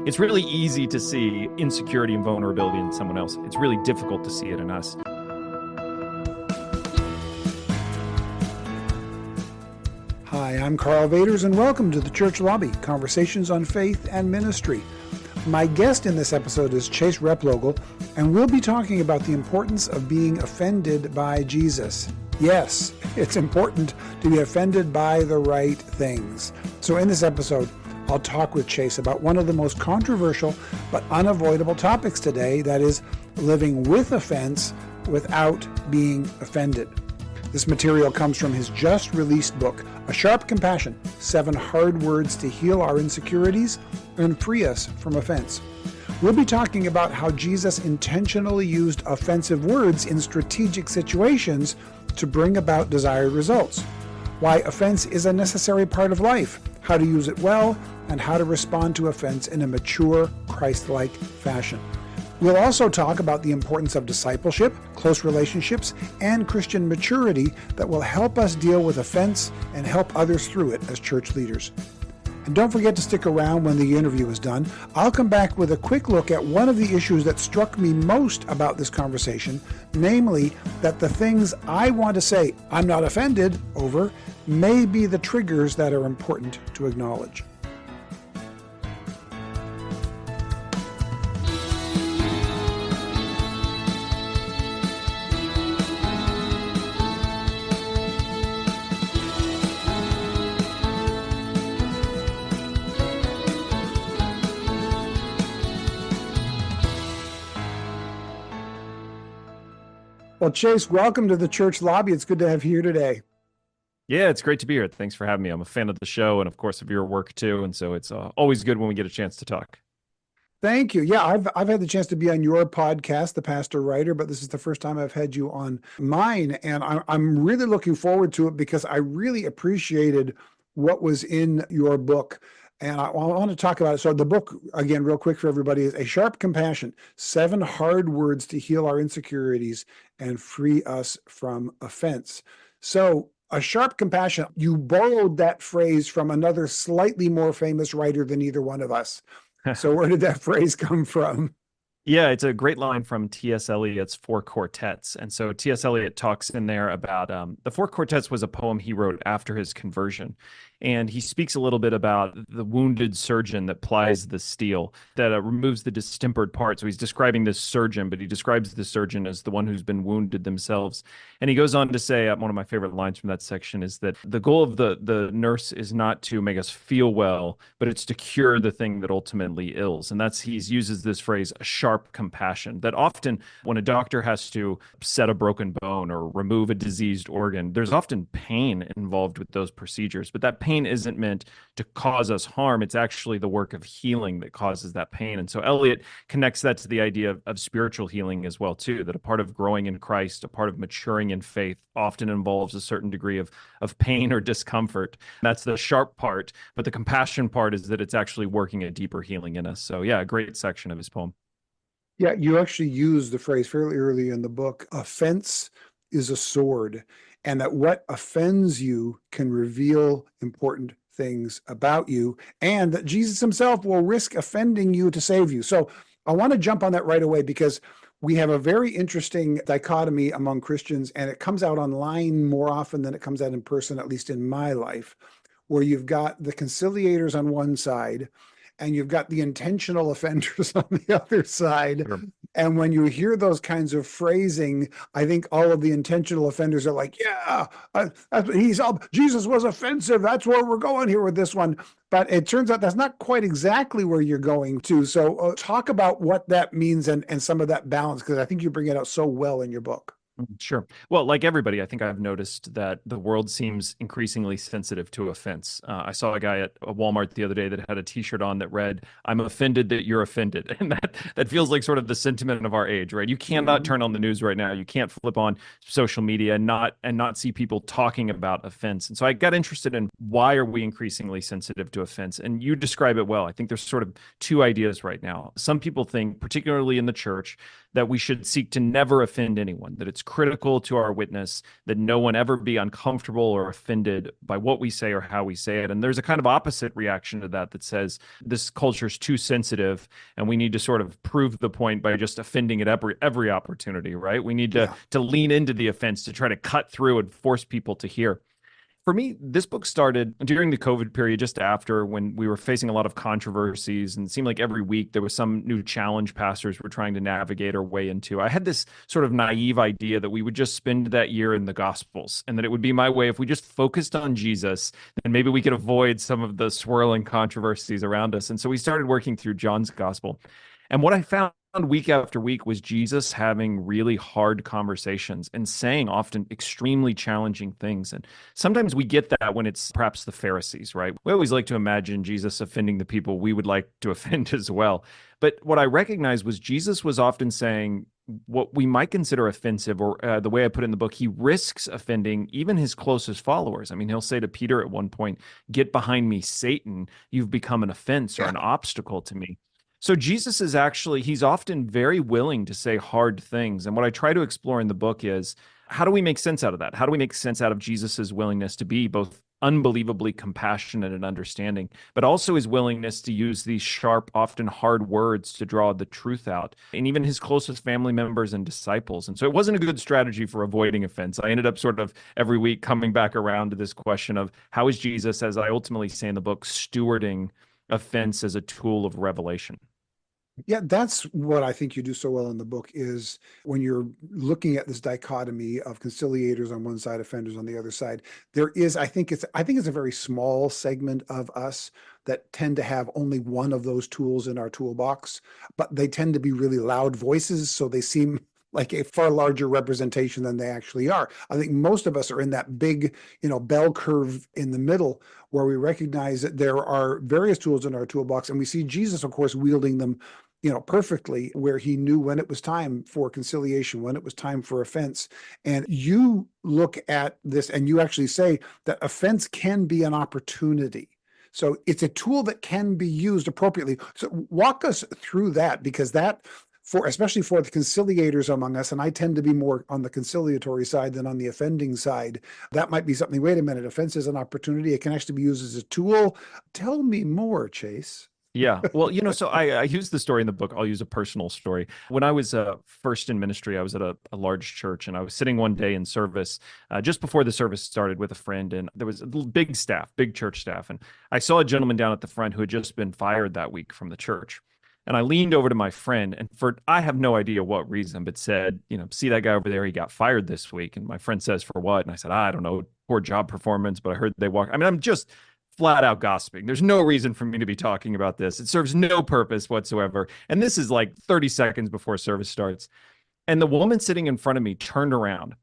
It's really easy to see insecurity and vulnerability in someone else. It's really difficult to see it in us. Hi, I'm Karl Vaters, and welcome to the Church Lobby, Conversations on Faith and Ministry. My guest in this episode is Chase Replogle, and we'll be talking about the importance of being offended by Jesus. Yes, it's important to be offended by the right things. So in this episode, I'll talk with Chase about one of the most controversial but unavoidable topics today, that is, living with offense without being offended. This material comes from his just-released book, A Sharp Compassion, 7 Hard Words to Heal Our Insecurities and Free Us from Offense. We'll be talking about how Jesus intentionally used offensive words in strategic situations to bring about desired results, why offense is a necessary part of life, how to use it well, and how to respond to offense in a mature, Christ-like fashion. We'll also talk about the importance of discipleship, close relationships, and Christian maturity that will help us deal with offense and help others through it as church leaders. And don't forget to stick around when the interview is done. I'll come back with a quick look at one of the issues that struck me most about this conversation, namely that the things I want to say I'm not offended over may be the triggers that are important to acknowledge. Well, Chase, welcome to the Church Lobby. It's good to have you here today. Yeah, it's great to be here. Thanks for having me. I'm a fan of the show and, of course, of your work too. And so it's always good when we get a chance to talk. Thank you. Yeah, I've had the chance to be on your podcast, The Pastor Writer, but this is the first time I've had you on mine. And I'm really looking forward to it because I really appreciated what was in your book. And I want to talk about it. So the book, again, real quick for everybody, is A Sharp Compassion, 7 Hard Words to Heal Our Insecurities and Free Us from Offense. So A Sharp Compassion, you borrowed that phrase from another slightly more famous writer than either one of us. So where did that phrase come from? Yeah, it's a great line from T.S. Eliot's Four Quartets. And so T.S. Eliot talks in there about the Four Quartets was a poem he wrote after his conversion. And he speaks a little bit about the wounded surgeon that plies the steel, that removes the distempered part. So he's describing this surgeon, but he describes the surgeon as the one who's been wounded themselves. And he goes on to say, one of my favorite lines from that section is that the goal of the nurse is not to make us feel well, but it's to cure the thing that ultimately ills. And he uses this phrase, a sharp compassion, that often when a doctor has to set a broken bone or remove a diseased organ, there's often pain involved with those procedures. But that pain isn't meant to cause us harm. It's actually the work of healing that causes that pain. And so Eliot connects that to the idea of spiritual healing as well, too, that a part of growing in Christ, a part of maturing in faith often involves a certain degree of pain or discomfort. That's the sharp part. But the compassion part is that it's actually working a deeper healing in us. So yeah, a great section of his poem. Yeah, you actually use the phrase fairly early in the book, offense is a sword, and that what offends you can reveal important things about you, and that Jesus himself will risk offending you to save you. So I want to jump on that right away because we have a very interesting dichotomy among Christians, and it comes out online more often than it comes out in person, at least in my life, where you've got the conciliators on one side, and you've got the intentional offenders on the other side. Sure. And when you hear those kinds of phrasing, I think all of the intentional offenders are like, yeah, Jesus was offensive. That's where we're going here with this one. But it turns out that's not quite exactly where you're going to. So talk about what that means and some of that balance, because I think you bring it out so well in your book. Sure. Well, like everybody, I think I've noticed that the world seems increasingly sensitive to offense. I saw a guy at a Walmart the other day that had a T-shirt on that read, "I'm offended that you're offended." And that feels like sort of the sentiment of our age, right? You cannot turn on the news right now. You can't flip on social media and not see people talking about offense. And so I got interested in why are we increasingly sensitive to offense? And you describe it well. I think there's sort of two ideas right now. Some people think, particularly in the church, that we should seek to never offend anyone, that it's critical to our witness that no one ever be uncomfortable or offended by what we say or how we say it. And there's a kind of opposite reaction to that that says this culture is too sensitive and we need to sort of prove the point by just offending at every opportunity, right? We need to lean into the offense to try to cut through and force people to hear. For me, this book started during the COVID period, just after, when we were facing a lot of controversies, and it seemed like every week there was some new challenge pastors were trying to navigate our way into. I had this sort of naive idea that we would just spend that year in the Gospels, and that it would be my way, if we just focused on Jesus, then maybe we could avoid some of the swirling controversies around us. And so we started working through John's Gospel. And what I found week after week was Jesus having really hard conversations and saying often extremely challenging things. And sometimes we get that when it's perhaps the Pharisees, right? We always like to imagine Jesus offending the people we would like to offend as well. But what I recognized was Jesus was often saying what we might consider offensive, or the way I put it in the book, he risks offending even his closest followers. I mean, he'll say to Peter at one point, "Get behind me, Satan. You've become an offense or an obstacle to me." So Jesus is actually, he's often very willing to say hard things. And what I try to explore in the book is, how do we make sense out of that? How do we make sense out of Jesus's willingness to be both unbelievably compassionate and understanding, but also his willingness to use these sharp, often hard words to draw the truth out, and even his closest family members and disciples. And so it wasn't a good strategy for avoiding offense. I ended up sort of every week coming back around to this question of, how is Jesus, as I ultimately say in the book, stewarding offense as a tool of revelation? Yeah, that's what I think you do so well in the book, is when you're looking at this dichotomy of conciliators on one side, offenders on the other side, there is, I think it's a very small segment of us that tend to have only one of those tools in our toolbox, but they tend to be really loud voices, so they seem like a far larger representation than they actually are. I think most of us are in that big, bell curve in the middle, where we recognize that there are various tools in our toolbox, and we see Jesus, of course, wielding them perfectly, where he knew when it was time for conciliation, when it was time for offense. And you look at this and you actually say that offense can be an opportunity. So it's a tool that can be used appropriately. So walk us through that, because that, especially for the conciliators among us, and I tend to be more on the conciliatory side than on the offending side, that might be something, wait a minute, offense is an opportunity. It can actually be used as a tool. Tell me more, Chase. Yeah. Well, so I use the story in the book. I'll use a personal story. When I was first in ministry, I was at a large church, and I was sitting one day in service just before the service started with a friend, and there was a big staff, big church staff. And I saw a gentleman down at the front who had just been fired that week from the church. And I leaned over to my friend, and I have no idea what reason, but said, "See that guy over there? He got fired this week." And my friend says, "For what?" And I said, "I don't know, poor job performance, but I heard they walk." I mean, I'm just flat out gossiping. There's no reason for me to be talking about this. It serves no purpose whatsoever. And this is like 30 seconds before service starts. And the woman sitting in front of me turned around,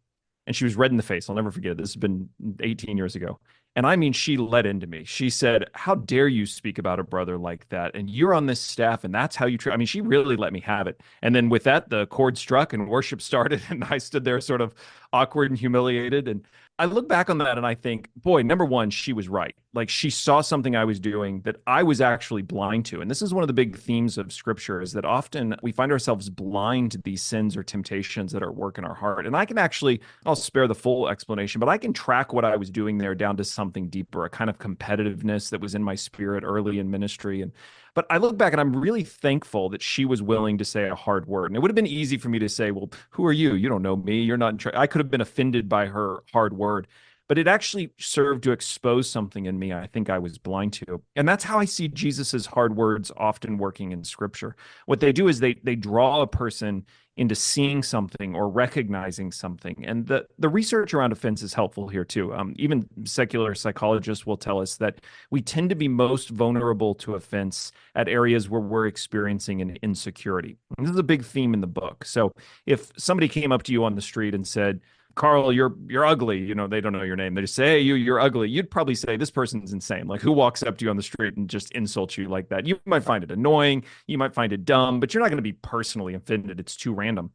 and she was red in the face. I'll never forget it. This has been 18 years ago. And I mean, she let into me. She said, "How dare you speak about a brother like that? And you're on this staff, and that's how you treat." I mean, she really let me have it. And then with that, the chord struck and worship started. And I stood there sort of awkward and humiliated. And I look back on that and I think, boy, number one, she was right. Like, she saw something I was doing that I was actually blind to. And this is one of the big themes of scripture, is that often we find ourselves blind to these sins or temptations that are at work in our heart. And I can actually, I'll spare the full explanation, but I can track what I was doing there down to something deeper, a kind of competitiveness that was in my spirit early in ministry. But I look back and I'm really thankful that she was willing to say a hard word. And it would have been easy for me to say, "Well, who are you? You don't know me. You're not I could have been offended by her hard word. But it actually served to expose something in me I think I was blind to. And that's how I see Jesus's hard words often working in scripture. What they do is they draw a person into seeing something or recognizing something. And the research around offense is helpful here too. Even secular psychologists will tell us that we tend to be most vulnerable to offense at areas where we're experiencing an insecurity. And this is a big theme in the book. So if somebody came up to you on the street and said, "Karl, you're ugly," they don't know your name. They just say, "Hey, you're ugly." You'd probably say, "This person's insane." Like, who walks up to you on the street and just insults you like that? You might find it annoying. You might find it dumb, but you're not going to be personally offended. It's too random.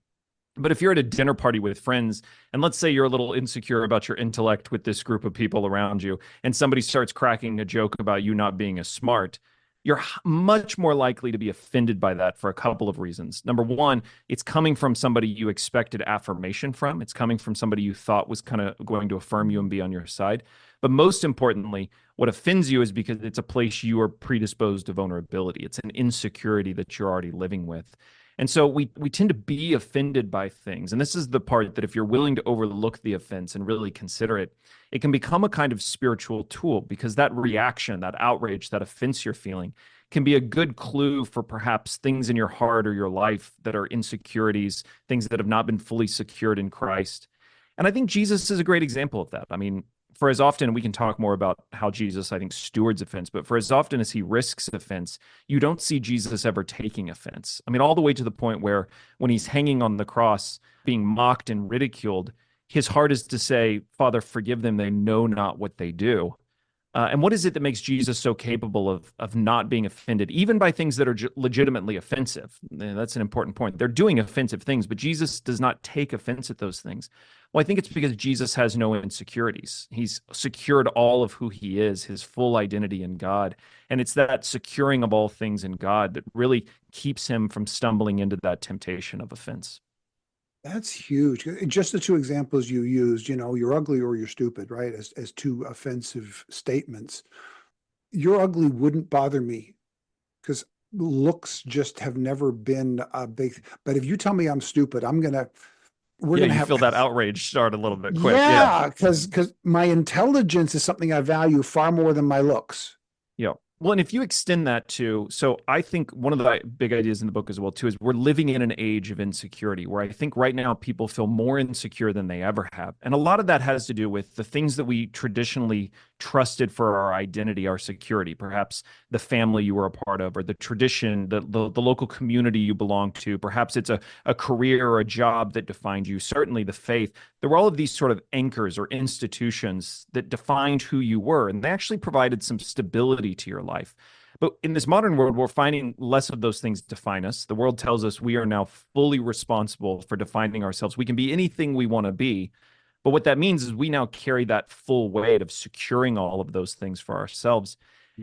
But if you're at a dinner party with friends, and let's say you're a little insecure about your intellect with this group of people around you, and somebody starts cracking a joke about you not being as smart, you're much more likely to be offended by that for a couple of reasons. Number one, it's coming from somebody you expected affirmation from. It's coming from somebody you thought was kind of going to affirm you and be on your side. But most importantly, what offends you is because it's a place you are predisposed to vulnerability. It's an insecurity that you're already living with. And so we tend to be offended by things. And this is the part that if you're willing to overlook the offense and really consider it, it can become a kind of spiritual tool, because that reaction, that outrage, that offense you're feeling can be a good clue for perhaps things in your heart or your life that are insecurities, things that have not been fully secured in Christ. And I think Jesus is a great example of that. I mean, for as often, we can talk more about how Jesus, I think, stewards offense, but for as often as he risks offense, you don't see Jesus ever taking offense. I mean, all the way to the point where when he's hanging on the cross, being mocked and ridiculed, his heart is to say, Father, forgive them. They know not what they do. And what is it that makes Jesus so capable of not being offended, even by things that are legitimately offensive? And that's an important point. They're doing offensive things, but Jesus does not take offense at those things. Well, I think it's because Jesus has no insecurities. He's secured all of who he is, his full identity in God. And it's that securing of all things in God that really keeps him from stumbling into that temptation of offense. That's huge. Just the two examples you used, you're ugly or you're stupid, right? As two offensive statements. You're ugly wouldn't bother me because looks just have never been a big, but if you tell me I'm stupid, we're Yeah, gonna you have, feel that outrage start a little bit quick. Yeah. yeah, because my intelligence is something I value far more than my looks. Yeah. Well, and if you extend that to, so I think one of the big ideas in the book as well, too, is we're living in an age of insecurity where I think right now people feel more insecure than they ever have. And a lot of that has to do with the things that we traditionally trusted for our identity, our security, perhaps the family you were a part of, or the tradition, the local community you belong to. Perhaps it's a career or a job that defined you, certainly the faith. There were all of these sort of anchors or institutions that defined who you were, and they actually provided some stability to your life. But in this modern world, we're finding less of those things define us. The world tells us we are now fully responsible for defining ourselves. We can be anything we want to be. But what that means is we now carry that full weight of securing all of those things for ourselves.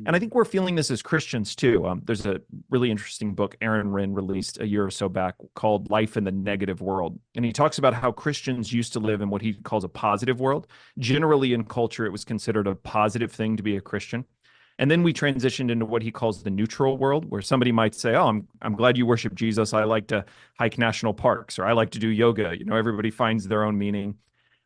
And I think we're feeling this as Christians too. There's a really interesting book Aaron Wren released a year or so back called Life in the Negative World. And he talks about how Christians used to live in what he calls a positive world. Generally in culture, it was considered a positive thing to be a Christian. And then we transitioned into what he calls the neutral world, where somebody might say, "Oh, I'm glad you worship Jesus. I like to hike national parks, or I like to do yoga." Everybody finds their own meaning.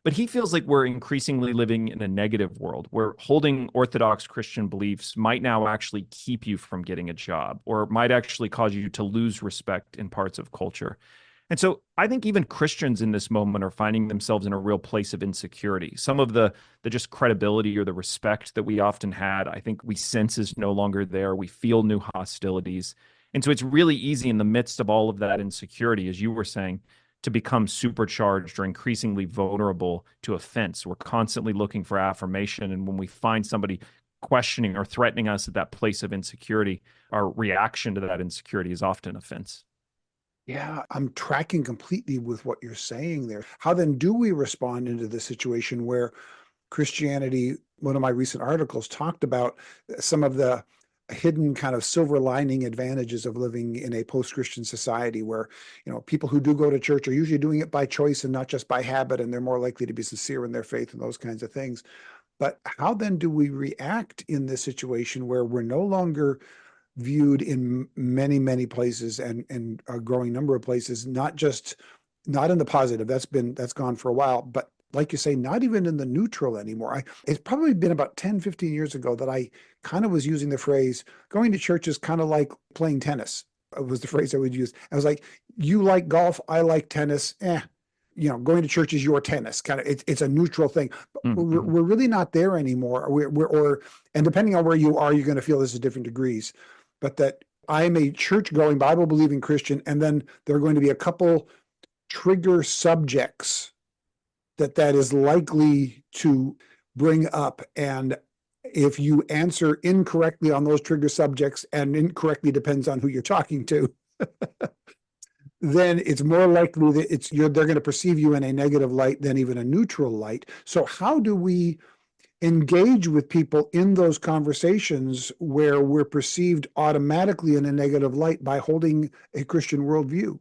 But he feels like we're increasingly living in a negative world where holding Orthodox Christian beliefs might now actually keep you from getting a job, or might actually cause you to lose respect in parts of culture. And so I think even Christians in this moment are finding themselves in a real place of insecurity. Some of the just credibility or the respect that we often had, I think we sense is no longer there. We feel new hostilities. And so it's really easy in the midst of all of that insecurity, as you were saying, to become supercharged or increasingly vulnerable to offense. We're constantly looking for affirmation. And when we find somebody questioning or threatening us at that place of insecurity, our reaction to that insecurity is often offense. Yeah, I'm tracking completely with what you're saying there. How then do we respond into the situation where Christianity, one of my recent articles talked about some of the hidden kind of silver lining advantages of living in a post-Christian society where, people who do go to church are usually doing it by choice and not just by habit, and they're more likely to be sincere in their faith and those kinds of things. But how then do we react in this situation where we're no longer viewed in many, many places and a growing number of places, not in the positive, that's gone for a while, but like you say, not even in the neutral anymore. It's probably been about 10, 15 years ago that I kind of was using the phrase, going to church is kind of like playing tennis. It was the phrase I would use. I was like, you like golf, I like tennis. Going to church is your tennis. Kind of, it's a neutral thing. But Mm-hmm. we're really not there anymore. And depending on where you are, you're going to feel this at different degrees. But that I'm a church-going, Bible-believing Christian, and then there are going to be a couple trigger subjects that is likely to bring up. And if you answer incorrectly on those trigger subjects, and incorrectly depends on who you're talking to, then it's more likely that they're going to perceive you in a negative light than even a neutral light. So how do we engage with people in those conversations where we're perceived automatically in a negative light by holding a Christian worldview.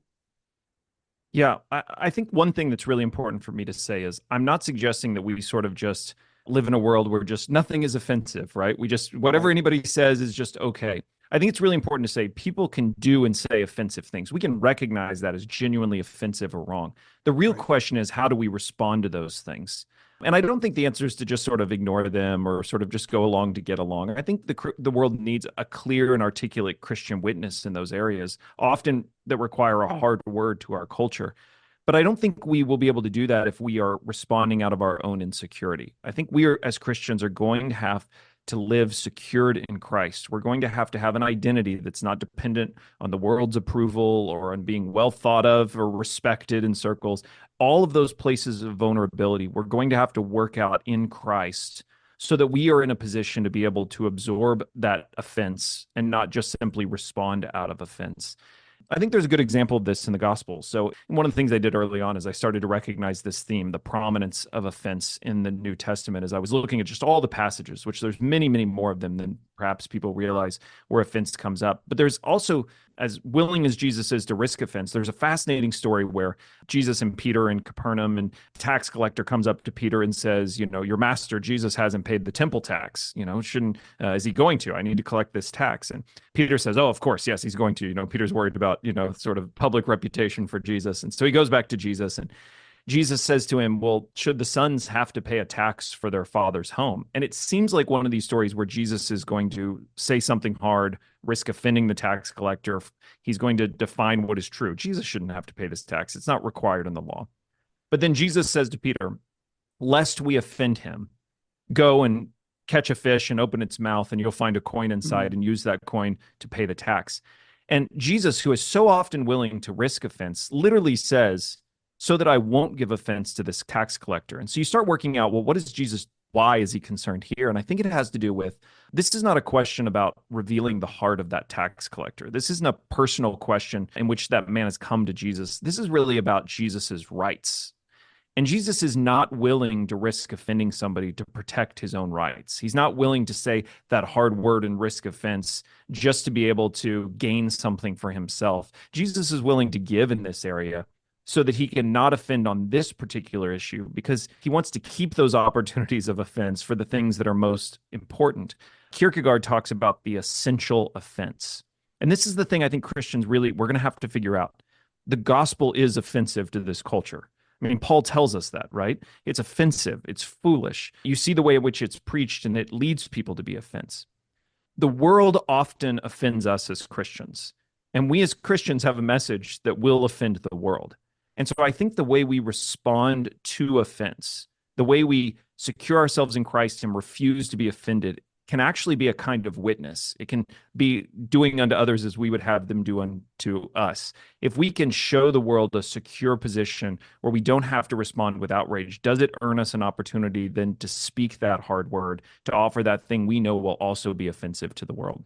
Yeah, I think one thing that's really important for me to say is I'm not suggesting that we sort of just live in a world where just nothing is offensive, right? We just, whatever Right. anybody says is just okay. I think it's really important to say people can do and say offensive things. We can recognize that as genuinely offensive or wrong. The real Right. question is, how do we respond to those things? And I don't think the answer is to just sort of ignore them or sort of just go along to get along. I think the world needs a clear and articulate Christian witness in those areas, often that require a hard word to our culture. But I don't think we will be able to do that if we are responding out of our own insecurity. I think we are, as Christians, are going to have to live secured in Christ. We're going to have an identity that's not dependent on the world's approval or on being well thought of or respected in circles. All of those places of vulnerability, we're going to have to work out in Christ so that we are in a position to be able to absorb that offense and not just simply respond out of offense. I think there's a good example of this in the gospel. So one of the things I did early on is I started to recognize this theme, the prominence of offense in the New Testament, as I was looking at just all the passages, which there's many, many more of them than perhaps people realize where offense comes up. But there's also, as willing as Jesus is to risk offense, there's a fascinating story where Jesus and Peter in Capernaum, and tax collector comes up to Peter and says, your master, Jesus, hasn't paid the temple tax. Is he going to? I need to collect this tax. And Peter says, oh, of course, yes, he's going to. Peter's worried about, sort of public reputation for Jesus. And so he goes back to Jesus, and Jesus says to him, well, should the sons have to pay a tax for their father's home? And it seems like one of these stories where Jesus is going to say something hard, risk offending the tax collector. He's going to define what is true. Jesus shouldn't have to pay this tax. It's not required in the law. But then Jesus says to Peter, lest we offend him, go and catch a fish and open its mouth, and you'll find a coin inside, and use that coin to pay the tax. And Jesus, who is so often willing to risk offense, literally says, so that I won't give offense to this tax collector. And so you start working out, well, what is Jesus? Why is he concerned here? And I think it has to do with, this is not a question about revealing the heart of that tax collector. This isn't a personal question in which that man has come to Jesus. This is really about Jesus's rights. And Jesus is not willing to risk offending somebody to protect his own rights. He's not willing to say that hard word and risk offense just to be able to gain something for himself. Jesus is willing to give in this area so that he can not offend on this particular issue, because he wants to keep those opportunities of offense for the things that are most important. Kierkegaard talks about the essential offense. And this is the thing I think Christians really, we're going to have to figure out. The gospel is offensive to this culture. I mean, Paul tells us that, right? It's offensive. It's foolish. You see the way in which it's preached, and it leads people to be offense. The world often offends us as Christians, and we as Christians have a message that will offend the world. And so I think the way we respond to offense, the way we secure ourselves in Christ and refuse to be offended, can actually be a kind of witness. It can be doing unto others as we would have them do unto us. If we can show the world a secure position where we don't have to respond with outrage, does it earn us an opportunity then to speak that hard word, to offer that thing we know will also be offensive to the world?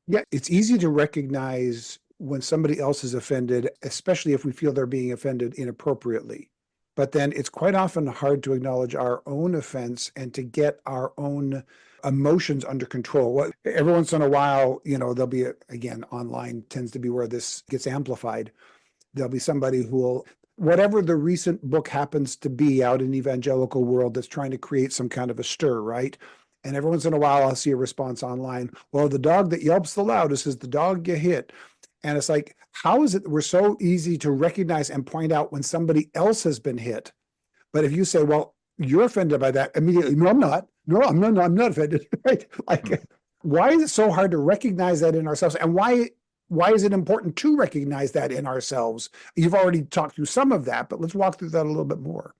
Yeah, it's easy to recognize when somebody else is offended, especially if we feel they're being offended inappropriately. But then it's quite often hard to acknowledge our own offense and to get our own emotions under control. Every once in a while, there'll be, again, online tends to be where this gets amplified. There'll be somebody who will, whatever the recent book happens to be out in the evangelical world that's trying to create some kind of a stir, right? And every once in a while, I'll see a response online. Well, the dog that yelps the loudest is the dog you hit. And it's like, how is it that we're so easy to recognize and point out when somebody else has been hit? But if you say, well, you're offended by that, immediately, no, I'm not. No, I'm not offended. Right? Like, why is it so hard to recognize that in ourselves? And why is it important to recognize that in ourselves? You've already talked through some of that, but let's walk through that a little bit more.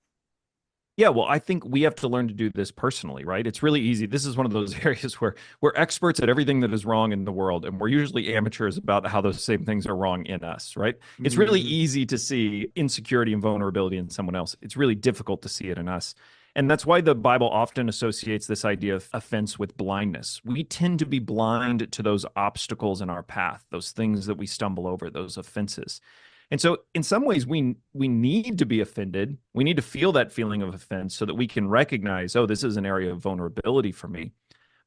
Yeah, well, I think we have to learn to do this personally, right? It's really easy. This is one of those areas where we're experts at everything that is wrong in the world, and we're usually amateurs about how those same things are wrong in us, right? It's really easy to see insecurity and vulnerability in someone else. It's really difficult to see it in us. And that's why the Bible often associates this idea of offense with blindness. We tend to be blind to those obstacles in our path, those things that we stumble over, those offenses. And so in some ways we need to be offended. We need to feel that feeling of offense so that we can recognize, oh, this is an area of vulnerability for me.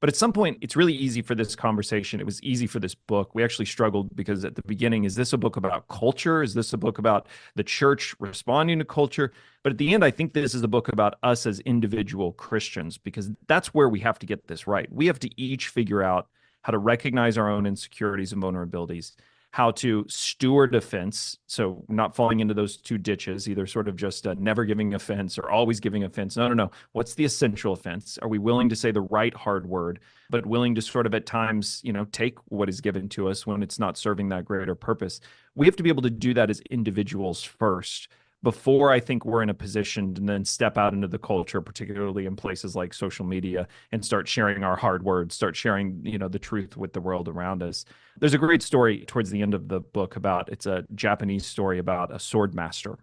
But at some point, it's really easy for this conversation. It was easy for this book. We actually struggled because at the beginning, is this a book about culture? Is this a book about the church responding to culture? But at the end, I think this is a book about us as individual Christians, because that's where we have to get this right. We have to each figure out how to recognize our own insecurities and vulnerabilities, how to steward offense, so not falling into those two ditches, either sort of just never giving offense or always giving offense. No, no, no. What's the essential offense? Are we willing to say the right hard word, but willing to sort of at times, take what is given to us when it's not serving that greater purpose? We have to be able to do that as individuals first, before I think we're in a position to then step out into the culture, particularly in places like social media, and start sharing our hard words, start sharing, the truth with the world around us. There's a great story towards the end of the book it's a Japanese story about a sword master.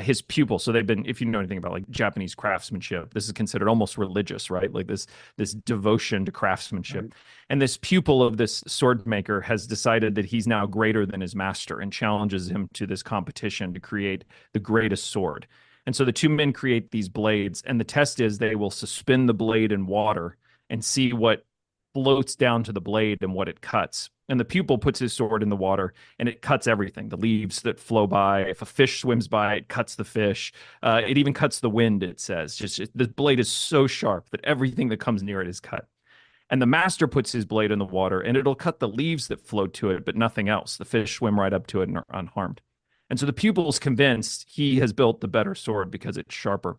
His pupil. So they've been, if you know anything about like Japanese craftsmanship, this is considered almost religious, right? Like this devotion to craftsmanship. Right. And this pupil of this sword maker has decided that he's now greater than his master and challenges him to this competition to create the greatest sword. And so the two men create these blades, and the test is they will suspend the blade in water and see what floats down to the blade and what it cuts. And the pupil puts his sword in the water and it cuts everything. The leaves that flow by, if a fish swims by, it cuts the fish. It even cuts the wind, it says. The blade is so sharp that everything that comes near it is cut. And the master puts his blade in the water and it'll cut the leaves that float to it, but nothing else. The fish swim right up to it and are unharmed. And so the pupil's convinced he has built the better sword because it's sharper.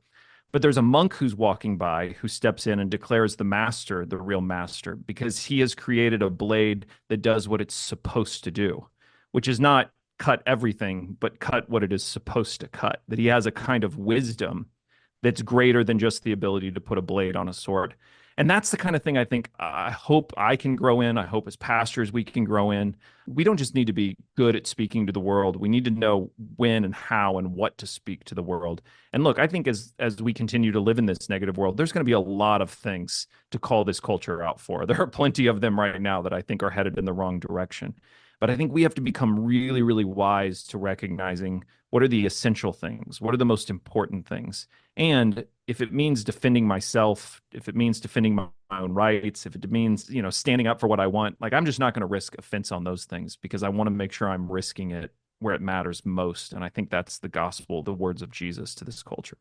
But there's a monk who's walking by who steps in and declares the master the real master, because he has created a blade that does what it's supposed to do, which is not cut everything, but cut what it is supposed to cut. That he has a kind of wisdom that's greater than just the ability to put a blade on a sword. And that's the kind of thing I think I hope I can grow in. I hope as pastors we can grow in. We don't just need to be good at speaking to the world. We need to know when and how and what to speak to the world. And look, I think as we continue to live in this negative world, there's going to be a lot of things to call this culture out for. There are plenty of them right now that I think are headed in the wrong direction. But I think we have to become really, really wise to recognizing what are the essential things, what are the most important things. And if it means defending myself, if it means defending my own rights, if it means, standing up for what I want, like I'm just not going to risk offense on those things, because I want to make sure I'm risking it where it matters most. And I think that's the gospel, the words of Jesus to this culture.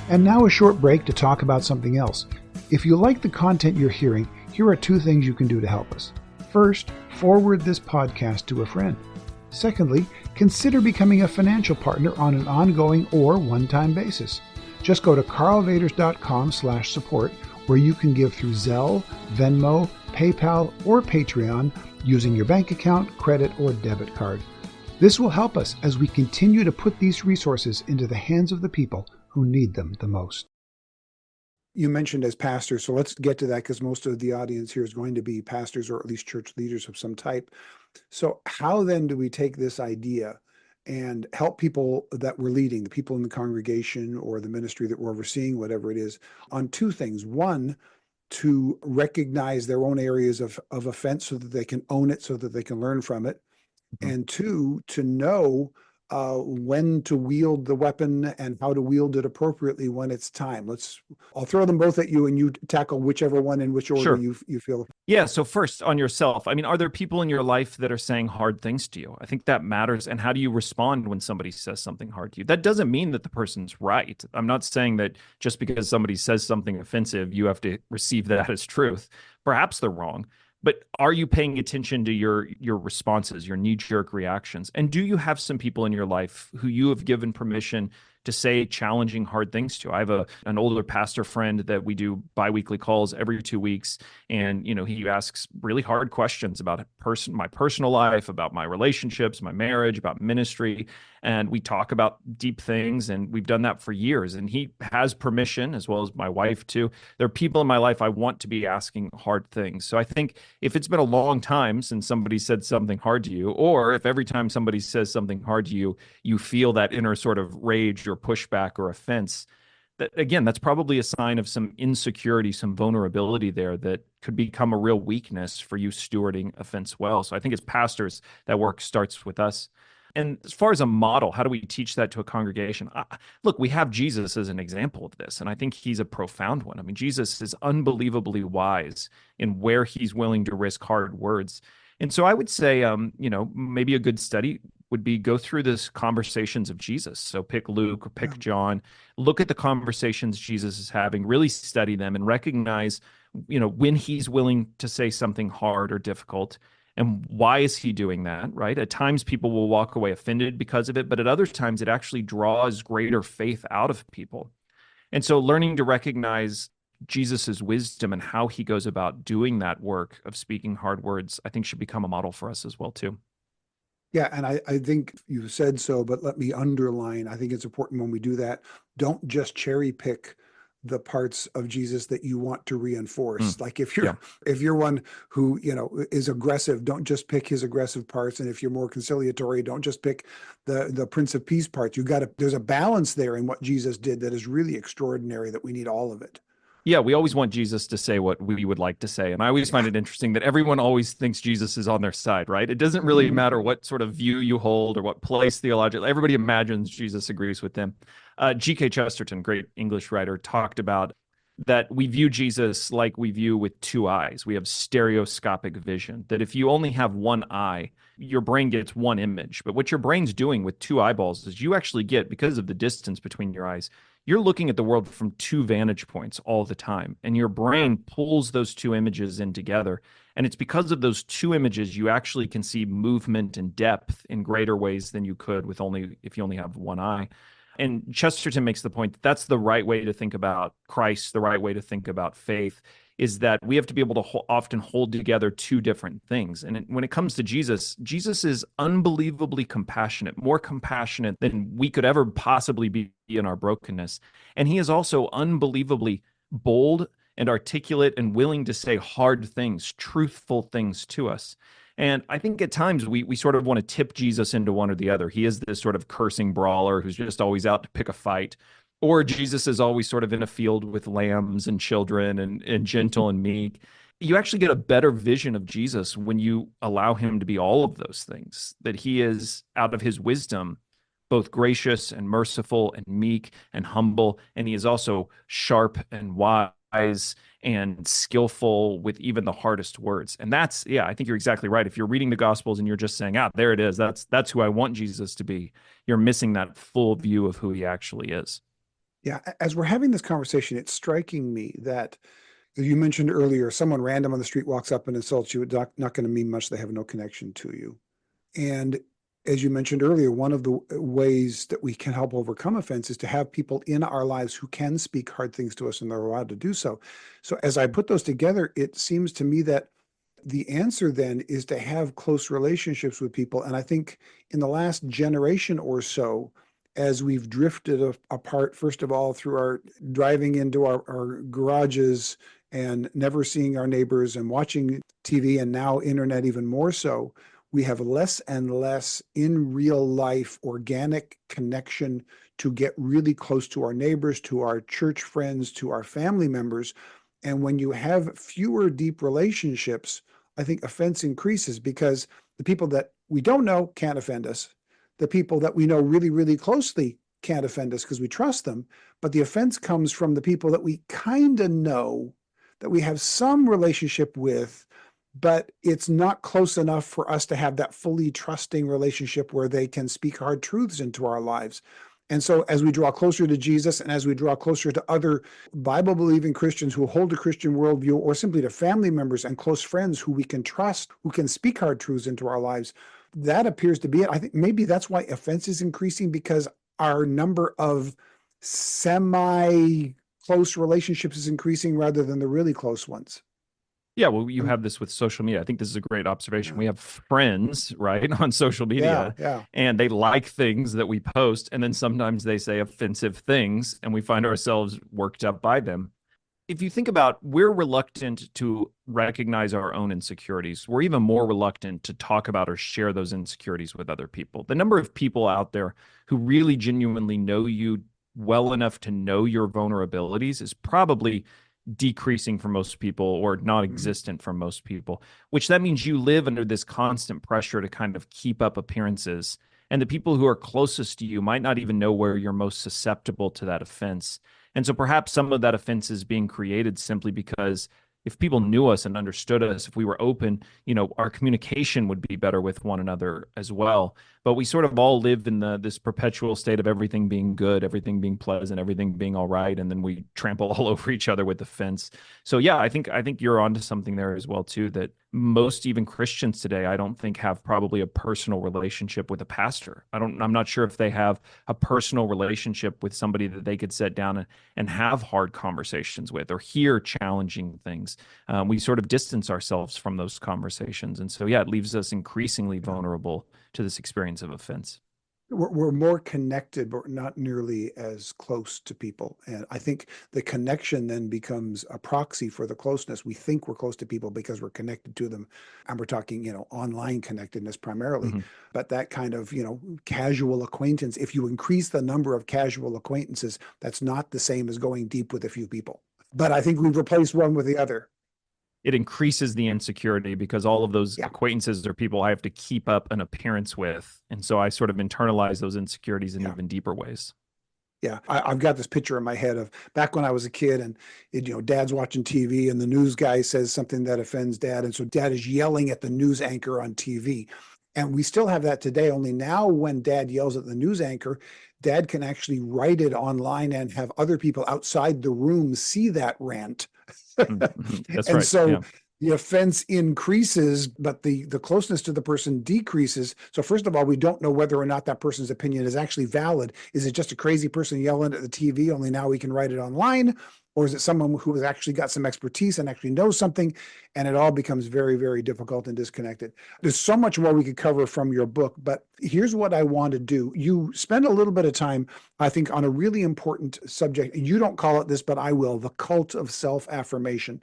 And now a short break to talk about something else. If you like the content you're hearing, here are two things you can do to help us. First, forward this podcast to a friend. Secondly, consider becoming a financial partner on an ongoing or one-time basis. Just go to karlvaters.com/support, where you can give through Zelle, Venmo, PayPal, or Patreon using your bank account, credit, or debit card. This will help us as we continue to put these resources into the hands of the people who need them the most. You mentioned as pastors, so let's get to that, because most of the audience here is going to be pastors or at least church leaders of some type. So how then do we take this idea and help people that we're leading, the people in the congregation or the ministry that we're overseeing, whatever it is, on two things? One, to recognize their own areas of offense so that they can own it, so that they can learn from it. Mm-hmm. And two, to know when to wield the weapon and how to wield it appropriately when it's time. I'll throw them both at you and you tackle whichever one in which order. Sure. you feel. Yeah. So first, on yourself, are there people in your life that are saying hard things to you? I think that matters. And how do you respond when somebody says something hard to you? That doesn't mean that the person's right. I'm not saying that just because somebody says something offensive, you have to receive that as truth. Perhaps they're wrong. But are you paying attention to your responses, your knee-jerk reactions? And do you have some people in your life who you have given permission to say challenging, hard things to? I have an older pastor friend that we do biweekly calls every 2 weeks. And, he asks really hard questions about my personal life, about my relationships, my marriage, about ministry. And we talk about deep things, and we've done that for years. And he has permission, as well as my wife too. There are people in my life I want to be asking hard things. So I think if it's been a long time since somebody said something hard to you, or if every time somebody says something hard to you, you feel that inner sort of rage or pushback or offense, that's probably a sign of some insecurity, some vulnerability there that could become a real weakness for you stewarding offense well. So I think as pastors, that work starts with us. And as far as a model, how do we teach that to a congregation? Look, we have Jesus as an example of this, and I think he's a profound one. I mean, Jesus is unbelievably wise in where he's willing to risk hard words. And so I would say, maybe a good study would be go through this conversations of Jesus. So pick Luke or pick John, look at the conversations Jesus is having, really study them and recognize, when he's willing to say something hard or difficult. And why is he doing that, right? At times people will walk away offended because of it, but at other times it actually draws greater faith out of people. And so learning to recognize Jesus's wisdom and how he goes about doing that work of speaking hard words, I think should become a model for us as well, too. Yeah, and I think you said so, but let me underline, I think it's important when we do that, don't just cherry pick the parts of Jesus that you want to reinforce. Like if you're one who, is aggressive, don't just pick his aggressive parts. And if you're more conciliatory, don't just pick the Prince of Peace parts. There's a balance there in what Jesus did that is really extraordinary, that we need all of it. Yeah, we always want Jesus to say what we would like to say. And I always find it interesting that everyone always thinks Jesus is on their side, right? It doesn't really matter what sort of view you hold or what place theologically. Everybody imagines Jesus agrees with them. G.K. Chesterton, great English writer, talked about that we view Jesus like we view with two eyes. We have stereoscopic vision, that if you only have one eye, your brain gets one image. But what your brain's doing with two eyeballs is you actually get, because of the distance between your eyes, you're looking at the world from two vantage points all the time. And your brain pulls those two images in together. And it's because of those two images you actually can see movement and depth in greater ways than you could if you only have one eye. And Chesterton makes the point that that's the right way to think about Christ, the right way to think about faith, is that we have to be able to often hold together two different things. And when it comes to Jesus, Jesus is unbelievably compassionate, more compassionate than we could ever possibly be in our brokenness. And he is also unbelievably bold and articulate and willing to say hard things, truthful things to us. And I think at times we sort of want to tip Jesus into one or the other. He is this sort of cursing brawler who's just always out to pick a fight. Or Jesus is always sort of in a field with lambs and children and gentle and meek. You actually get a better vision of Jesus when you allow him to be all of those things, that he is, out of his wisdom, both gracious and merciful and meek and humble. And he is also sharp and wise and skillful with even the hardest words. And I think you're exactly right. If you're reading the Gospels and you're just saying, there it is, that's who I want Jesus to be, you're missing that full view of who he actually is. Yeah, as we're having this conversation, it's striking me that you mentioned earlier, someone random on the street walks up and insults you. It's not going to mean much. They have no connection to you. And as you mentioned earlier, one of the ways that we can help overcome offense is to have people in our lives who can speak hard things to us, and they're allowed to do so. So as I put those together, it seems to me that the answer then is to have close relationships with people. And I think in the last generation or so, as we've drifted apart, first of all, through our driving into our garages and never seeing our neighbors and watching TV, and now internet even more so, we have less and less in real life organic connection to get really close to our neighbors, to our church friends, to our family members. And when you have fewer deep relationships, I think offense increases, because the people that we don't know can't offend us. The people that we know really, really closely can't offend us because we trust them. But the offense comes from the people that we kind of know, that we have some relationship with, but it's not close enough for us to have that fully trusting relationship where they can speak hard truths into our lives. And so as we draw closer to Jesus, and as we draw closer to other Bible-believing Christians who hold a Christian worldview, or simply to family members and close friends who we can trust, who can speak hard truths into our lives, that appears to be it. I think maybe that's why offense is increasing, because our number of semi-close relationships is increasing rather than the really close ones. Yeah, well, you have this with social media. I think this is a great observation. We have friends, right, on social media, and they like things that we post, and then sometimes they say offensive things, and we find ourselves worked up by them. If you think about, we're reluctant to recognize our own insecurities. We're even more reluctant to talk about or share those insecurities with other people. The number of people out there who really genuinely know you well enough to know your vulnerabilities is probably decreasing for most people or Mhm. non-existent for most people, which that means you live under this constant pressure to kind of keep up appearances. And the people who are closest to you might not even know where you're most susceptible to that offense. And so perhaps some of that offense is being created simply because if people knew us and understood us, if we were open, our communication would be better with one another as well. But we sort of all live in this perpetual state of everything being good, everything being pleasant, everything being all right, and then we trample all over each other with the fence. So yeah, I think you're onto something there as well too. That most even Christians today, I don't think have probably a personal relationship with a pastor. I'm not sure if they have a personal relationship with somebody that they could sit down and have hard conversations with or hear challenging things. We sort of distance ourselves from those conversations, and so yeah, it leaves us increasingly Yeah. vulnerable to this experience of offense. We're more connected, but not nearly as close to people. And I think the connection then becomes a proxy for the closeness. We think we're close to people because we're connected to them. And we're talking, online connectedness primarily. Mm-hmm. But that kind of, casual acquaintance, if you increase the number of casual acquaintances, that's not the same as going deep with a few people. But I think we've replaced one with the other. It increases the insecurity because all of those Yeah. acquaintances are people I have to keep up an appearance with. And so I sort of internalize those insecurities in Yeah. even deeper ways. Yeah, I've got this picture in my head of back when I was a kid, and Dad's watching TV, and the news guy says something that offends Dad, and so Dad is yelling at the news anchor on TV, and we still have that today. Only now, when Dad yells at the news anchor, Dad can actually write it online and have other people outside the room see that rant. Mm-hmm. That's And right. so Yeah. the offense increases, but the closeness to the person decreases. So first of all, we don't know whether or not that person's opinion is actually valid. Is it just a crazy person yelling at the TV, only now we can write it online? Or is it someone who has actually got some expertise and actually knows something? And it all becomes very, very difficult and disconnected. There's so much more we could cover from your book, but here's what I want to do. You spend a little bit of time, I think, on a really important subject. You don't call it this, but I will, the cult of self-affirmation.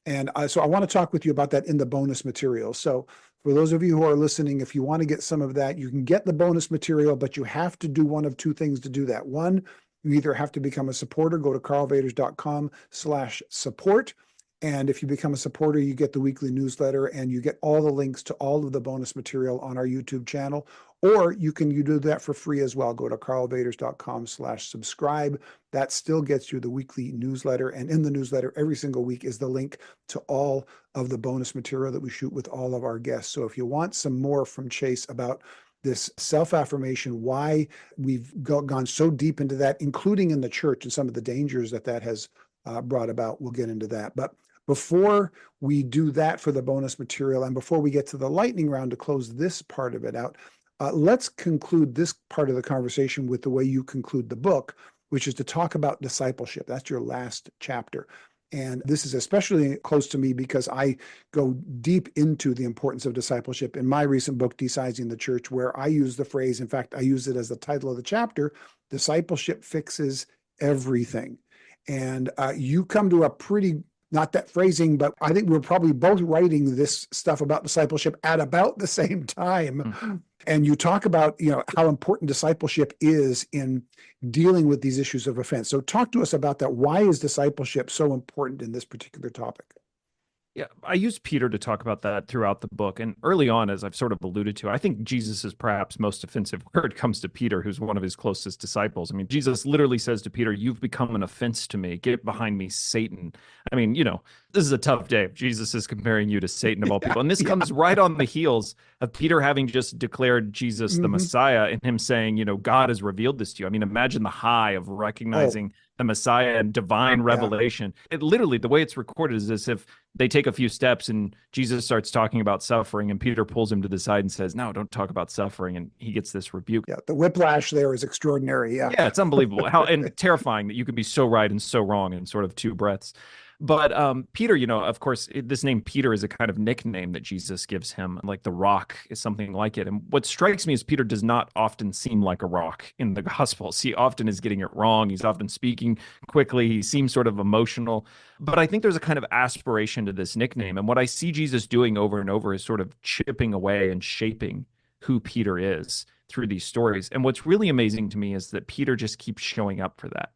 And so I want to talk with you about that in the bonus material. So for those of you who are listening, if you want to get some of that, you can get the bonus material, but you have to do one of two things to do that. One, you either have to become a supporter, go to karlvaters.com/support. And if you become a supporter, you get the weekly newsletter and you get all the links to all of the bonus material on our YouTube channel. Or you do that for free as well. Go to karlvaters.com/subscribe. That still gets you the weekly newsletter. And in the newsletter every single week is the link to all of the bonus material that we shoot with all of our guests. So if you want some more from Chase about this self-affirmation, why we've gone so deep into that, including in the church and some of the dangers that has brought about, we'll get into that. But before we do that for the bonus material and before we get to the lightning round to close this part of it out, let's conclude this part of the conversation with the way you conclude the book, which is to talk about discipleship. That's your last chapter. And this is especially close to me because I go deep into the importance of discipleship in my recent book, Desizing the Church, where I use the phrase, in fact, I use it as the title of the chapter, discipleship fixes everything. And you come to a pretty, not that phrasing, but I think we're probably both writing this stuff about discipleship at about the same time. Mm. And you talk about, how important discipleship is in dealing with these issues of offense. So talk to us about that. Why is discipleship so important in this particular topic? Yeah, I use Peter to talk about that throughout the book. And early on, as I've sort of alluded to, I think Jesus' perhaps most offensive word comes to Peter, who's one of his closest disciples. I mean, Jesus literally says to Peter, "You've become an offense to me. Get behind me, Satan." I mean, this is a tough day. Jesus is comparing you to Satan of all people. And this Yeah. comes right on the heels of Peter having just declared Jesus the Mm-hmm. Messiah and him saying, God has revealed this to you. I mean, imagine the high of Oh, recognizing the Messiah and divine yeah. revelation. It literally, the way it's recorded is as if they take a few steps and Jesus starts talking about suffering and Peter pulls him to the side and says, "No, don't talk about suffering." And he gets this rebuke. Yeah. The whiplash there is extraordinary. Yeah. Yeah, it's unbelievable how and terrifying that you could be so right and so wrong in sort of two breaths. But Peter, of course, this name Peter is a kind of nickname that Jesus gives him, like the rock is something like it. And what strikes me is Peter does not often seem like a rock in the Gospels. He often is getting it wrong. He's often speaking quickly. He seems sort of emotional. But I think there's a kind of aspiration to this nickname. And what I see Jesus doing over and over is sort of chipping away and shaping who Peter is. through these stories. And what's really amazing to me is that Peter just keeps showing up for that.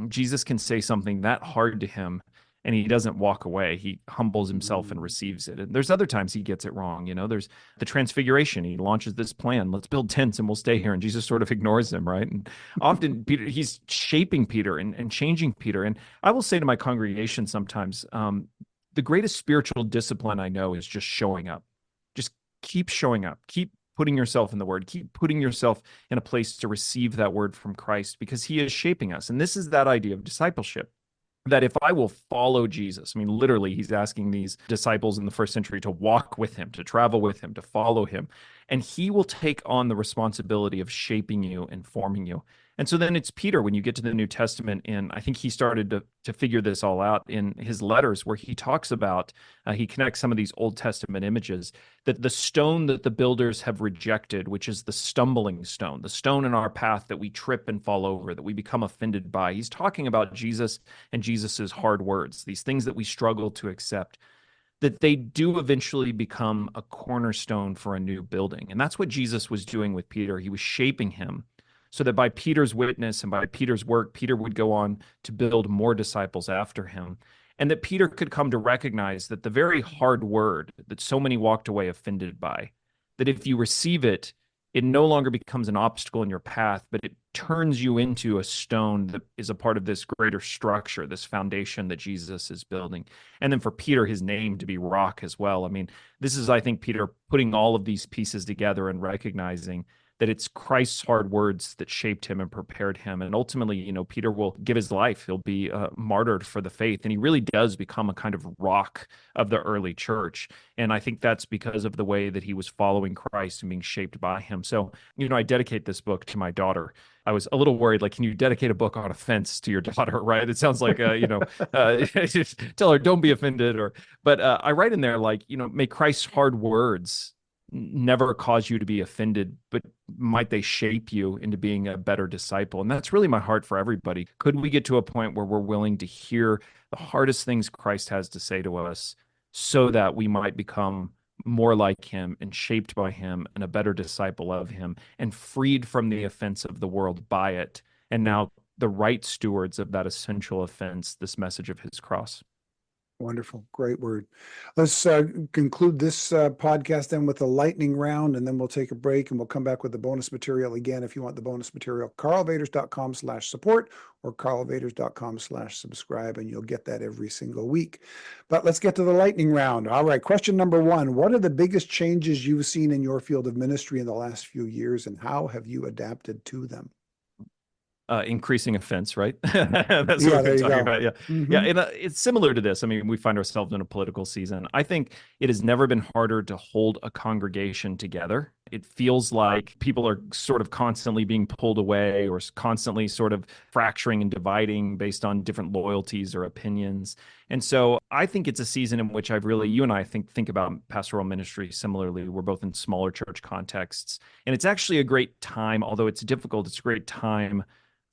Jesus can say something that hard to him and he doesn't walk away. He humbles himself and receives it. And there's other times he gets it wrong. There's the transfiguration. He launches this plan. Let's build tents and we'll stay here. And Jesus sort of ignores him, right? And often Peter, he's shaping Peter and changing Peter. And I will say to my congregation sometimes, the greatest spiritual discipline I know is just showing up. Just keep showing up. Keep putting yourself in the word. Keep putting yourself in a place to receive that word from Christ because he is shaping us. And this is that idea of discipleship. That if I will follow Jesus, I mean, literally, he's asking these disciples in the first century to walk with him, to travel with him, to follow him, and he will take on the responsibility of shaping you and forming you. And so then it's Peter when you get to the New Testament, and I think he started to figure this all out in his letters where he talks about, he connects some of these Old Testament images, that the stone that the builders have rejected, which is the stumbling stone, the stone in our path that we trip and fall over, that we become offended by. He's talking about Jesus and Jesus's hard words, these things that we struggle to accept, that they do eventually become a cornerstone for a new building. And that's what Jesus was doing with Peter. He was shaping him so that by Peter's witness and by Peter's work, Peter would go on to build more disciples after him. And that Peter could come to recognize that the very hard word that so many walked away offended by, that if you receive it, it no longer becomes an obstacle in your path, but it turns you into a stone that is a part of this greater structure, this foundation that Jesus is building. And then for Peter, his name to be Rock as well. I mean, this is, I think, Peter putting all of these pieces together and recognizing that it's Christ's hard words that shaped him and prepared him. And ultimately, Peter will give his life. He'll be martyred for the faith. And he really does become a kind of rock of the early church. And I think that's because of the way that he was following Christ and being shaped by him. So, I dedicate this book to my daughter. I was a little worried, like, can you dedicate a book on offense to your daughter, right? It sounds like, tell her, don't be offended. But I write in there, like, may Christ's hard words never cause you to be offended, but might they shape you into being a better disciple? And that's really my heart for everybody. Could we get to a point where we're willing to hear the hardest things Christ has to say to us so that we might become more like him and shaped by him and a better disciple of him and freed from the offense of the world by it, and now the right stewards of that essential offense, this message of his cross? Wonderful. Great word. Let's conclude this podcast then with a lightning round, and then we'll take a break and we'll come back with the bonus material again. If you want the bonus material, karlvaters.com/support or karlvaters.com/subscribe, and you'll get that every single week. But let's get to the lightning round. All right. Question number one. What are the biggest changes you've seen in your field of ministry in the last few years, and how have you adapted to them? Increasing offense, right? That's what we're talking about. Yeah. Mm-hmm. Yeah. And it's similar to this. I mean, we find ourselves in a political season. I think it has never been harder to hold a congregation together. It feels like people are sort of constantly being pulled away or constantly sort of fracturing and dividing based on different loyalties or opinions. And so I think it's a season in which you and I think about pastoral ministry similarly. We're both in smaller church contexts. And it's actually a great time, although it's difficult, it's a great time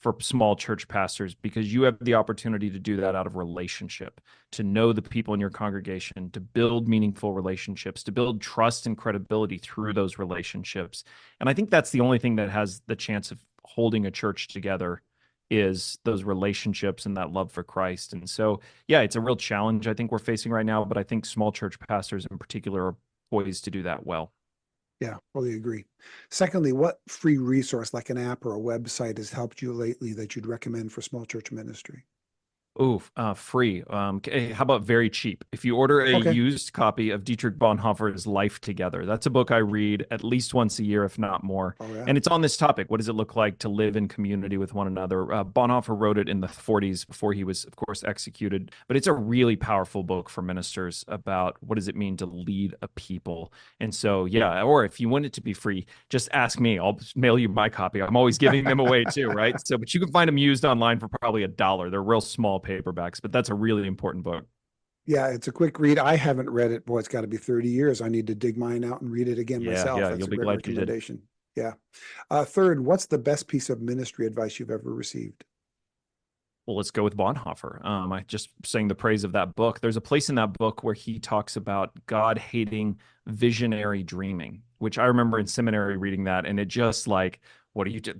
for small church pastors because you have the opportunity to do that out of relationship, to know the people in your congregation, to build meaningful relationships, to build trust and credibility through those relationships. And I think that's the only thing that has the chance of holding a church together is those relationships and that love for Christ. And so, yeah, it's a real challenge I think we're facing right now, but I think small church pastors in particular are poised to do that well. Yeah, fully agree. Secondly, what free resource like an app or a website has helped you lately that you'd recommend for small church ministry? Ooh, free. How about very cheap? If you order a Okay. used copy of Dietrich Bonhoeffer's Life Together, that's a book I read at least once a year, if not more. Oh, yeah. And it's on this topic. What does it look like to live in community with one another? Bonhoeffer wrote it in the 40s before he was, of course, executed. But it's a really powerful book for ministers about what does it mean to lead a people. And so, yeah, or if you want it to be free, just ask me. I'll mail you my copy. I'm always giving them away too, right? So, but you can find them used online for probably $1. They're real small paperbacks, but that's a really important book. Yeah, it's a quick read. I haven't read it. Boy, it's got to be 30 years. I need to dig mine out and read it again myself. Yeah, That's you'll a be great glad you did. recommendation. Yeah. Third, what's the best piece of ministry advice you've ever received? Well, let's go with Bonhoeffer. I just sang the praise of that book. There's a place in that book where he talks about God hating visionary dreaming, which I remember in seminary reading that, and it just like, what do you do?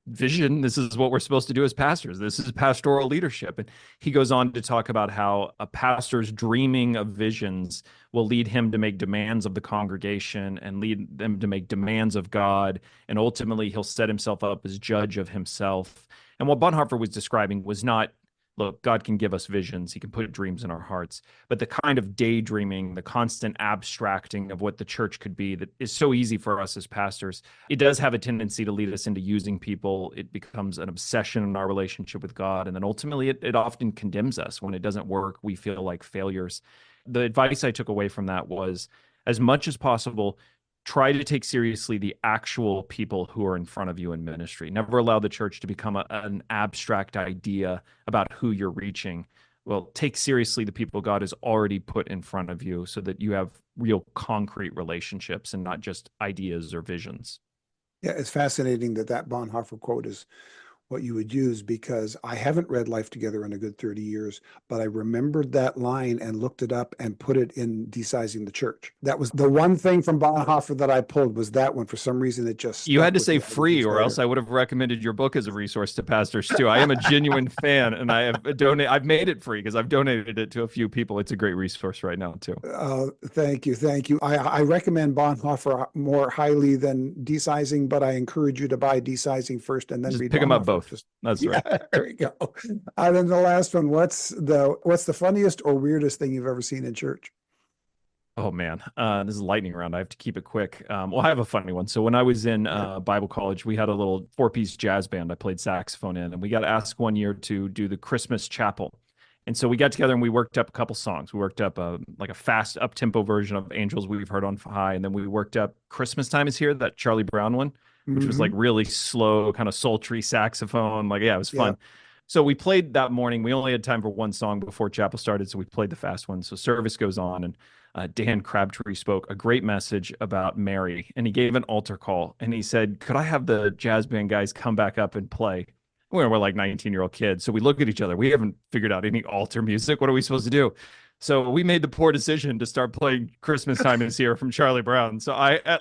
Vision, this is what we're supposed to do as pastors. This is pastoral leadership. And he goes on to talk about how a pastor's dreaming of visions will lead him to make demands of the congregation and lead them to make demands of God. And ultimately, he'll set himself up as judge of himself. And what Bonhoeffer was describing was not, look, God can give us visions. He can put dreams in our hearts. But the kind of daydreaming, the constant abstracting of what the church could be that is so easy for us as pastors, it does have a tendency to lead us into using people. It becomes an obsession in our relationship with God. And then ultimately, it often condemns us. When it doesn't work, we feel like failures. The advice I took away from that was, as much as possible, try to take seriously the actual people who are in front of you in ministry. Never allow the church to become an abstract idea about who you're reaching. Well, take seriously the people God has already put in front of you so that you have real concrete relationships and not just ideas or visions. Yeah, it's fascinating that Bonhoeffer quote is what you would use, because I haven't read Life Together in a good 30 years, but I remembered that line and looked it up and put it in Desizing the Church. That was the one thing from Bonhoeffer that I pulled, was that one. For some reason, it just You had to say me free, or else I would have recommended your book as a resource to pastors too. I am a genuine fan, and I've made it free because I've donated it to a few people. It's a great resource right now too. Thank you. I recommend Bonhoeffer more highly than Desizing, but I encourage you to buy Desizing first and then Just read pick them up Bonhoeffer. both. That's right. There we go. And then the last one, what's the funniest or weirdest thing you've ever seen in church? Oh man, this is lightning round. I have to keep it quick. Well, I have a funny one. So when I was in Bible college, we had a little 4-piece jazz band I played saxophone in, and we got asked one year to do the Christmas chapel. And so we got together and we worked up a couple songs. We worked up like a fast up-tempo version of Angels We've Heard on High, and then we worked up Christmas Time Is Here, that Charlie Brown one, which was like really slow, kind of sultry saxophone. Like, yeah, it was fun. Yeah. So we played that morning. We only had time for one song before chapel started, so we played the fast one. So service goes on, and Dan Crabtree spoke a great message about Mary, and he gave an altar call, and he said, could I have the jazz band guys come back up and play? We're like 19-year-old kids. So we look at each other. We haven't figured out any altar music. What are we supposed to do? So we made the poor decision to start playing Christmas Time Is Here from Charlie Brown. So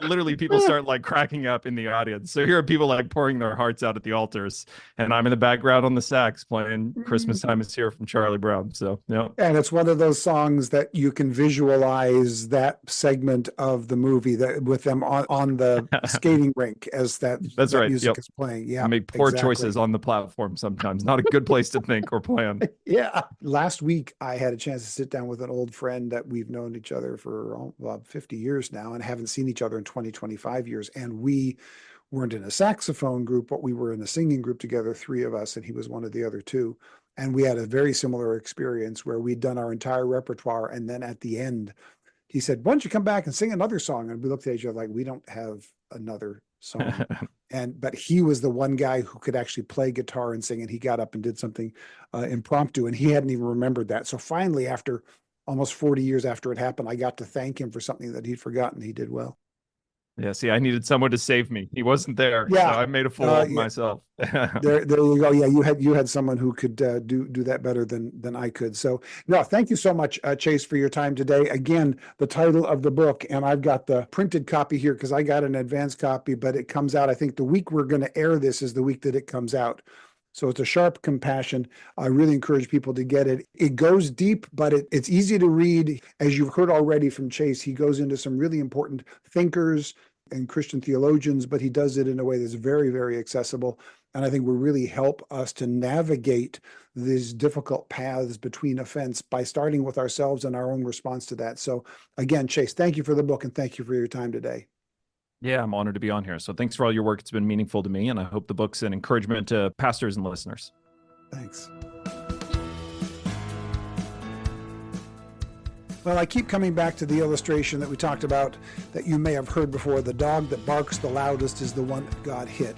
literally people start like cracking up in the audience. So here are people like pouring their hearts out at the altars, and I'm in the background on the sax playing Christmas Time Is Here from Charlie Brown. So, yeah. And it's one of those songs that you can visualize that segment of the movie that with them on the skating rink as that's right. Music is playing. Yeah. Make poor choices on the platform sometimes. Not a good place to think or plan. Yeah. Last week, I had a chance to sit down with an old friend that we've known each other for about 50 years now and haven't seen each other in 25 years. And we weren't in a saxophone group, but we were in a singing group together, 3 of us, and he was one of the other 2. And we had a very similar experience where we'd done our entire repertoire. And then at the end, he said, why don't you come back and sing another song? And we looked at each other like, we don't have another song. But he was the one guy who could actually play guitar and sing. And he got up and did something impromptu, and he hadn't even remembered that. So finally, after almost 40 years after it happened, I got to thank him for something that he'd forgotten. He did well. Yeah, see, I needed someone to save me. He wasn't there, yeah. So I made a fool of myself. there you go. Yeah, you had someone who could do that better than I could. So, no, thank you so much, Chase, for your time today. Again, the title of the book, and I've got the printed copy here because I got an advanced copy, but it comes out, I think the week we're going to air this is the week that it comes out. So it's A Sharp Compassion. I really encourage people to get it. It goes deep, but it's easy to read. As you've heard already from Chase, he goes into some really important thinkers and Christian theologians, but he does it in a way that's very, very accessible. And I think will really help us to navigate these difficult paths between offense by starting with ourselves and our own response to that. So again, Chase, thank you for the book and thank you for your time today. Yeah, I'm honored to be on here. So thanks for all your work. It's been meaningful to me, and I hope the book's an encouragement to pastors and listeners. Thanks. Well, I keep coming back to the illustration that we talked about that you may have heard before. The dog that barks the loudest is the one that God hit.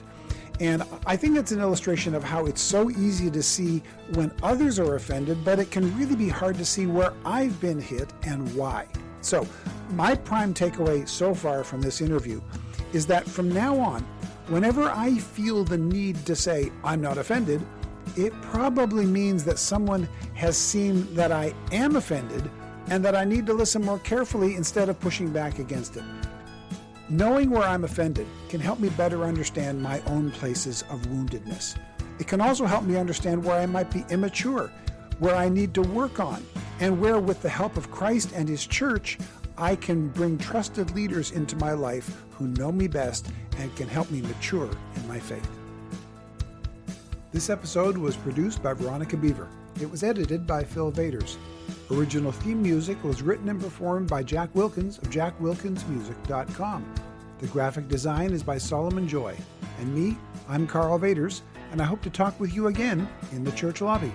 And I think that's an illustration of how it's so easy to see when others are offended, but it can really be hard to see where I've been hit and why. So my prime takeaway so far from this interview is that from now on, whenever I feel the need to say, I'm not offended, it probably means that someone has seen that I am offended and that I need to listen more carefully instead of pushing back against it. Knowing where I'm offended can help me better understand my own places of woundedness. It can also help me understand where I might be immature, where I need to work on, and where, with the help of Christ and His church, I can bring trusted leaders into my life who know me best and can help me mature in my faith. This episode was produced by Veronica Beaver. It was edited by Karl Vaters. Original theme music was written and performed by Jack Wilkins of jackwilkinsmusic.com. The graphic design is by Solomon Joy. And me, I'm Karl Vaters, and I hope to talk with you again in the church lobby.